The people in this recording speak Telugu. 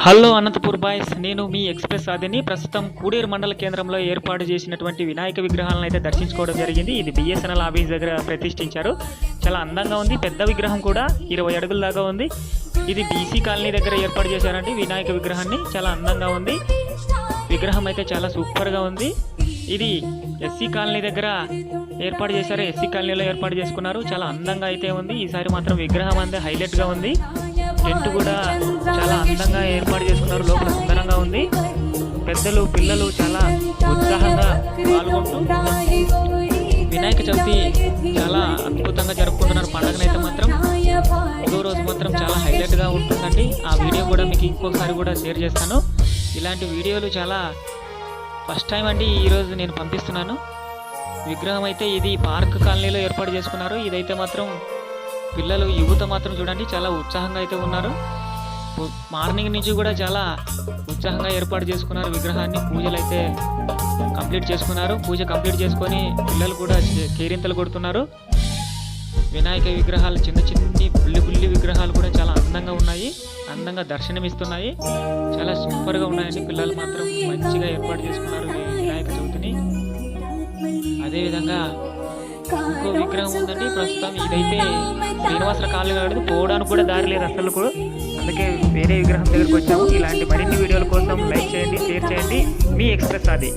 హలో అనంతపూర్ బాయ్స్, నేను మీ ఎక్స్ప్రెస్ ఆదిని. ప్రస్తుతం కూడేరు మండల కేంద్రంలో ఏర్పాటు చేసినటువంటి వినాయక విగ్రహాలను అయితే దర్శించుకోవడం జరిగింది. ఇది బిఎస్ఎన్ఎల్ ఆఫీస్ దగ్గర ప్రతిష్ఠించారు. చాలా అందంగా ఉంది. పెద్ద విగ్రహం కూడా 20 అడుగుల దాకా ఉంది. ఇది బీసీ కాలనీ దగ్గర ఏర్పాటు చేశారండి వినాయక విగ్రహాన్ని. చాలా అందంగా ఉంది. విగ్రహం అయితే చాలా సూపర్గా ఉంది. ఇది ఎస్సీ కాలనీ దగ్గర ఏర్పాటు చేశారు. ఎస్సీ కాలనీలో ఏర్పాటు చేసుకున్నారు. చాలా అందంగా అయితే ఉంది. ఈసారి మాత్రం విగ్రహం అంతే హైలైట్గా ఉంది. టెంట్ కూడా చాలా అందంగా ఏర్పాటు చేసుకున్నారు. లోపల సుందరంగా ఉంది. పెద్దలు పిల్లలు చాలా ఉత్సాహంగా పాల్గొంటూ వినాయక చవితి చాలా అద్భుతంగా జరుపుకుంటున్నారు. పండుగనైతే మాత్రం 1వ రోజు మాత్రం చాలా హైలైట్గా ఉంటుందండి. ఆ వీడియో కూడా మీకు ఇంకొకసారి కూడా షేర్ చేస్తాను. ఇలాంటి వీడియోలు చాలా ఫస్ట్ టైం అండి ఈరోజు నేను పంపిస్తున్నాను. విగ్రహం అయితే ఇది పార్క్ కాలనీలో ఏర్పాటు చేసుకున్నారు. ఇదైతే మాత్రం పిల్లలు యువత మాత్రం చూడండి చాలా ఉత్సాహంగా అయితే ఉన్నారు. మార్నింగ్ నుంచి కూడా చాలా ఉత్సాహంగా ఏర్పాటు చేసుకున్నారు విగ్రహాన్ని. పూజలు అయితే కంప్లీట్ చేసుకున్నారు. పూజ కంప్లీట్ చేసుకొని పిల్లలు కూడా కేరింతలు కొడుతున్నారు. వినాయక విగ్రహాలు చిన్న చిన్ని పుల్లి విగ్రహాలు కూడా చాలా అందంగా ఉన్నాయి. అందంగా దర్శనమిస్తున్నాయి. చాలా సూపర్గా ఉన్నాయండి. పిల్లలు మాత్రం మంచిగా ఏర్పాటు చేసుకున్నారు వినాయక చవితిని. అదేవిధంగా ఇంకో విగ్రహం ఉందండి. ప్రస్తుతం ఇదైతే శ్రీనివాస కాలనీ కాదు, పోవడానికి కూడా దారి లేదు అసలు కూడా. అందుకే వేరే విగ్రహం దగ్గరకు వచ్చాము. ఇలాంటి మరిన్ని వీడియోల కోసం లైక్ చేయండి, షేర్ చేయండి. మీ ఎక్స్ప్రెస్ ఆది.